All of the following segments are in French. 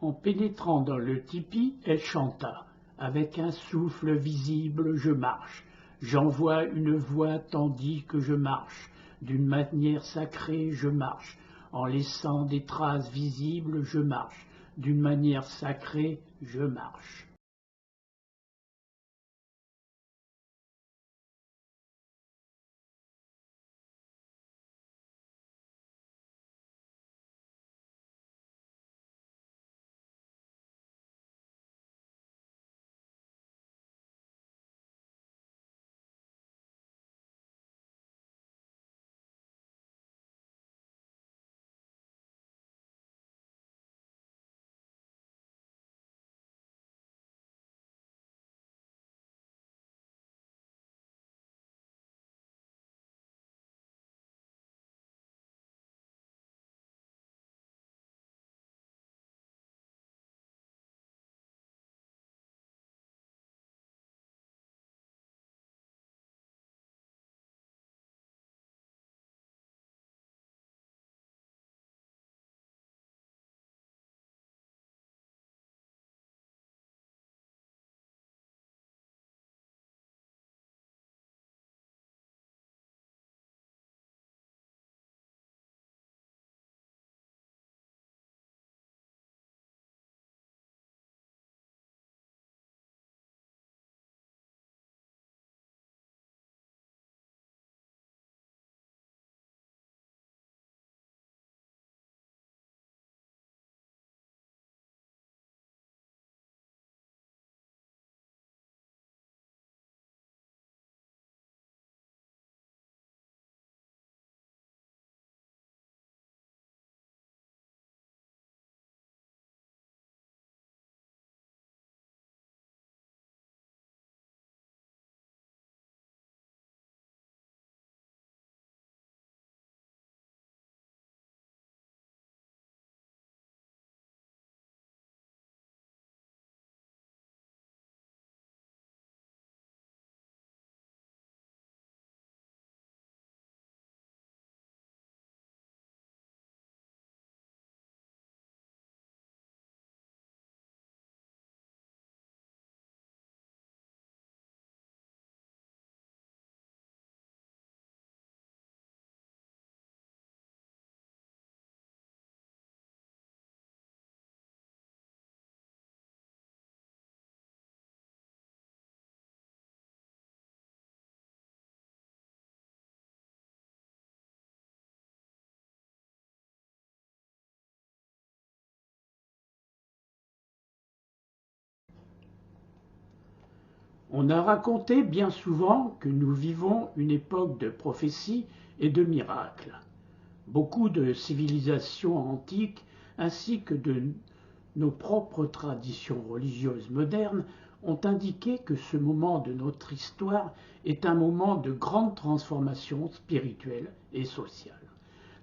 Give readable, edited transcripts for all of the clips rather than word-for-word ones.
En pénétrant dans le tipi, elle chanta. Avec un souffle visible, je marche. J'envoie une voix tandis que je marche. D'une manière sacrée, je marche. En laissant des traces visibles, je marche. D'une manière sacrée, je marche. On a raconté bien souvent que nous vivons une époque de prophéties et de miracles. Beaucoup de civilisations antiques ainsi que de nos propres traditions religieuses modernes ont indiqué que ce moment de notre histoire est un moment de grande transformation spirituelle et sociale.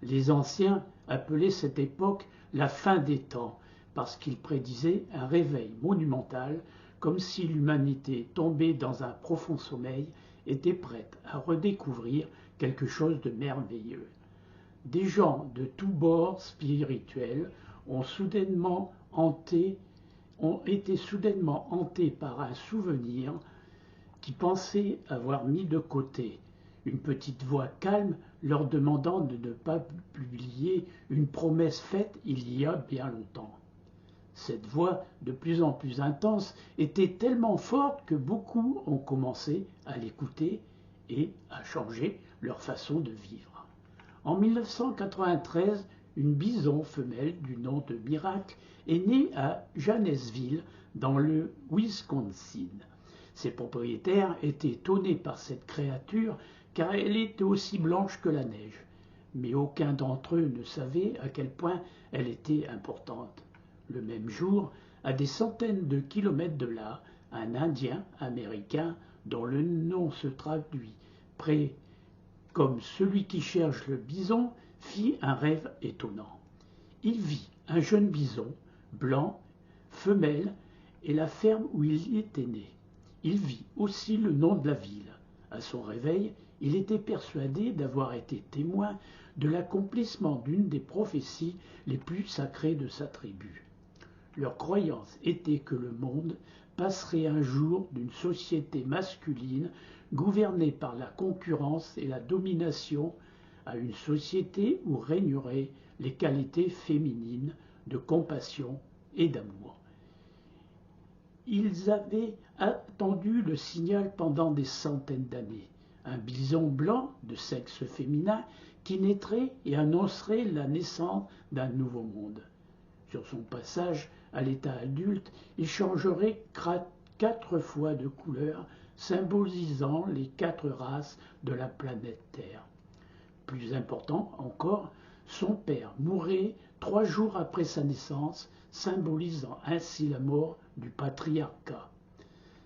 Les anciens appelaient cette époque la fin des temps parce qu'ils prédisaient un réveil monumental, comme si l'humanité tombée dans un profond sommeil était prête à redécouvrir quelque chose de merveilleux. Des gens de tous bords spirituels ont été soudainement hantés par un souvenir qui pensaient avoir mis de côté. Une petite voix calme leur demandant de ne pas publier une promesse faite il y a bien longtemps. Cette voix, de plus en plus intense, était tellement forte que beaucoup ont commencé à l'écouter et à changer leur façon de vivre. En 1993, une bison femelle du nom de Miracle est née à Janesville, dans le Wisconsin. Ses propriétaires étaient étonnés par cette créature car elle était aussi blanche que la neige. Mais aucun d'entre eux ne savait à quel point elle était importante. Le même jour, à des centaines de kilomètres de là, un Indien américain, dont le nom se traduit près comme celui qui cherche le bison, fit un rêve étonnant. Il vit un jeune bison, blanc, femelle, et la ferme où il était né. Il vit aussi le nom de la ville. À son réveil, il était persuadé d'avoir été témoin de l'accomplissement d'une des prophéties les plus sacrées de sa tribu. Leur croyance était que le monde passerait un jour d'une société masculine gouvernée par la concurrence et la domination à une société où régneraient les qualités féminines de compassion et d'amour. Ils avaient attendu le signal pendant des centaines d'années, un bison blanc de sexe féminin qui naîtrait et annoncerait la naissance d'un nouveau monde. Sur son passage à l'état adulte, il changerait 4 fois de couleur, symbolisant les 4 races de la planète Terre. Plus important encore, son père mourrait 3 jours après sa naissance, symbolisant ainsi la mort du patriarcat.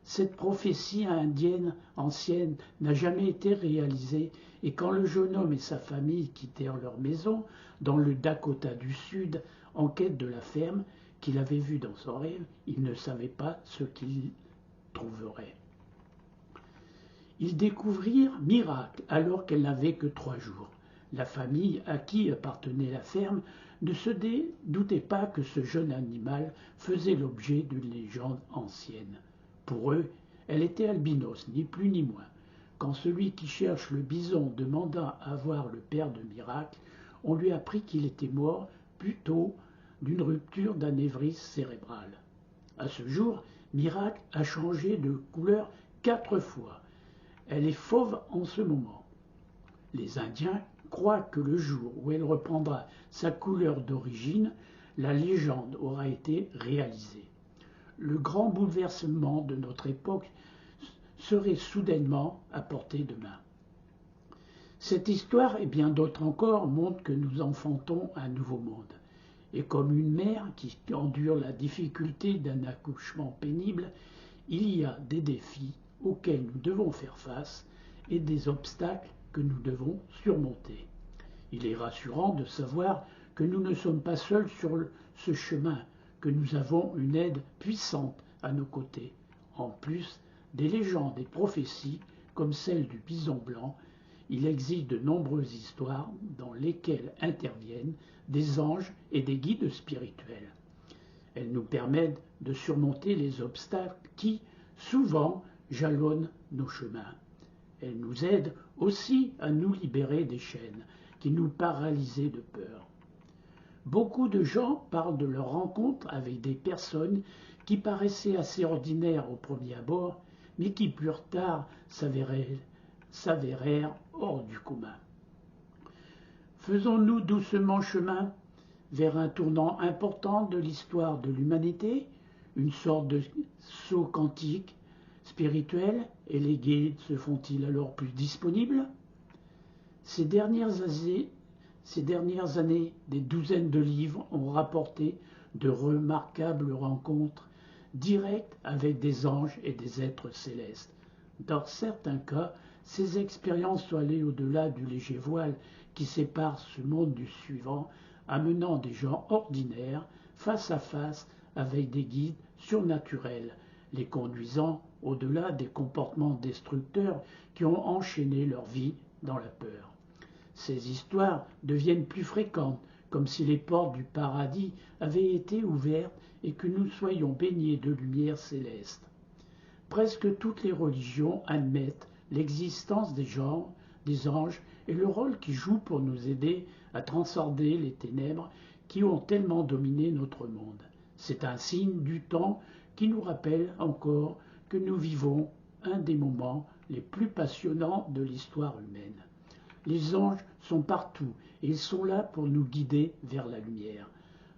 Cette prophétie indienne ancienne n'a jamais été réalisée et quand le jeune homme et sa famille quittèrent leur maison dans le Dakota du Sud en quête de la ferme qu'il avait vue dans son rêve, il ne savait pas ce qu'il trouverait. Ils découvrirent Miracle alors qu'elle n'avait que 3 jours. La famille à qui appartenait la ferme ne se doutait pas que ce jeune animal faisait l'objet d'une légende ancienne. Pour eux, elle était albinos, ni plus ni moins. Quand celui qui cherche le bison demanda à voir le père de Miracle, on lui apprit qu'il était mort plutôt d'une rupture d'anévrisme cérébral. À ce jour, Miracle a changé de couleur 4 fois. Elle est fauve en ce moment. Les Indiens croient que le jour où elle reprendra sa couleur d'origine, la légende aura été réalisée. Le grand bouleversement de notre époque serait soudainement à portée de main. Cette histoire et bien d'autres encore montrent que nous enfantons un nouveau monde. Et comme une mère qui endure la difficulté d'un accouchement pénible, il y a des défis auxquels nous devons faire face et des obstacles que nous devons surmonter. Il est rassurant de savoir que nous ne sommes pas seuls sur ce chemin, que nous avons une aide puissante à nos côtés. En plus des légendes et prophéties, comme celle du bison blanc, il existe de nombreuses histoires dans lesquelles interviennent des anges et des guides spirituels. Elles nous permettent de surmonter les obstacles qui, souvent, jalonnent nos chemins. Elles nous aident aussi à nous libérer des chaînes qui nous paralysaient de peur. Beaucoup de gens parlent de leur rencontre avec des personnes qui paraissaient assez ordinaires au premier abord, mais qui plus tard s'avérèrent hors du commun. Faisons-nous doucement chemin vers un tournant important de l'histoire de l'humanité, une sorte de saut quantique, spirituel, et les guides se font-ils alors plus disponibles? Ces dernières années, des douzaines de livres ont rapporté de remarquables rencontres directes avec des anges et des êtres célestes. Dans certains cas, ces expériences sont allées au-delà du léger voile qui sépare ce monde du suivant, amenant des gens ordinaires face à face avec des guides surnaturels, les conduisant au-delà des comportements destructeurs qui ont enchaîné leur vie dans la peur. Ces histoires deviennent plus fréquentes, comme si les portes du paradis avaient été ouvertes et que nous soyons baignés de lumière céleste. Presque toutes les religions admettent l'existence des anges et le rôle qu'ils jouent pour nous aider à transcender les ténèbres qui ont tellement dominé notre monde. C'est un signe du temps qui nous rappelle encore que nous vivons un des moments les plus passionnants de l'histoire humaine. Les anges sont partout et ils sont là pour nous guider vers la lumière.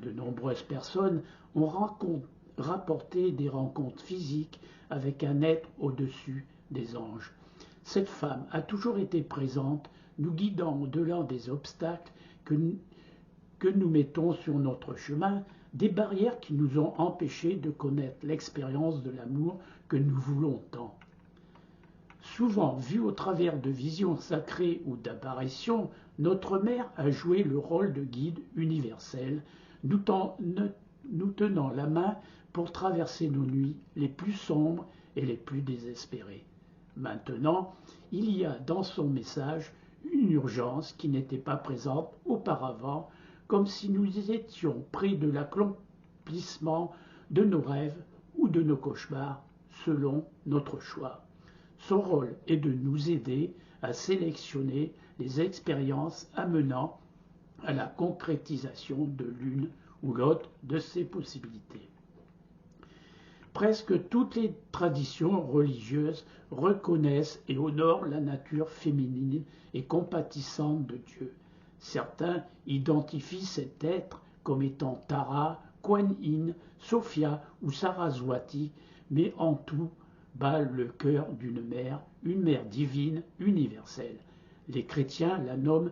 De nombreuses personnes ont rapporté des rencontres physiques avec un être au-dessus des anges. Cette femme a toujours été présente, nous guidant au-delà des obstacles que nous mettons sur notre chemin, des barrières qui nous ont empêchés de connaître l'expérience de l'amour que nous voulons tant. Souvent vue au travers de visions sacrées ou d'apparitions, notre mère a joué le rôle de guide universel, nous tenant la main pour traverser nos nuits les plus sombres et les plus désespérées. Maintenant, il y a dans son message une urgence qui n'était pas présente auparavant, comme si nous étions près de l'accomplissement de nos rêves ou de nos cauchemars, selon notre choix. Son rôle est de nous aider à sélectionner les expériences amenant à la concrétisation de l'une ou l'autre de ces possibilités. Presque toutes les traditions religieuses reconnaissent et honorent la nature féminine et compatissante de Dieu. Certains identifient cet être comme étant Tara, Kuan Yin, Sophia ou Saraswati, mais en tout bat le cœur d'une mère, une mère divine, universelle. Les chrétiens la nomment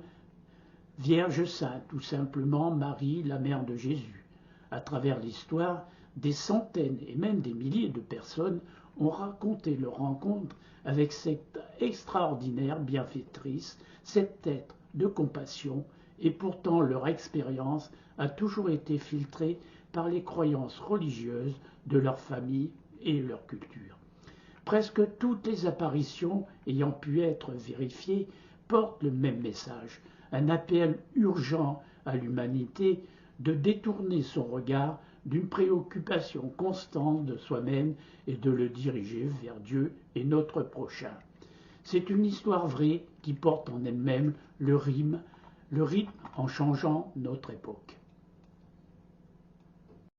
Vierge Sainte ou simplement Marie, la mère de Jésus. À travers l'histoire, des centaines et même des milliers de personnes ont raconté leur rencontre avec cette extraordinaire bienfaitrice, cet être de compassion, et pourtant leur expérience a toujours été filtrée par les croyances religieuses de leur famille et leur culture. Presque toutes les apparitions ayant pu être vérifiées portent le même message, un appel urgent à l'humanité de détourner son regard d'une préoccupation constante de soi-même et de le diriger vers Dieu et notre prochain. C'est une histoire vraie qui porte en elle-même le rythme en changeant notre époque.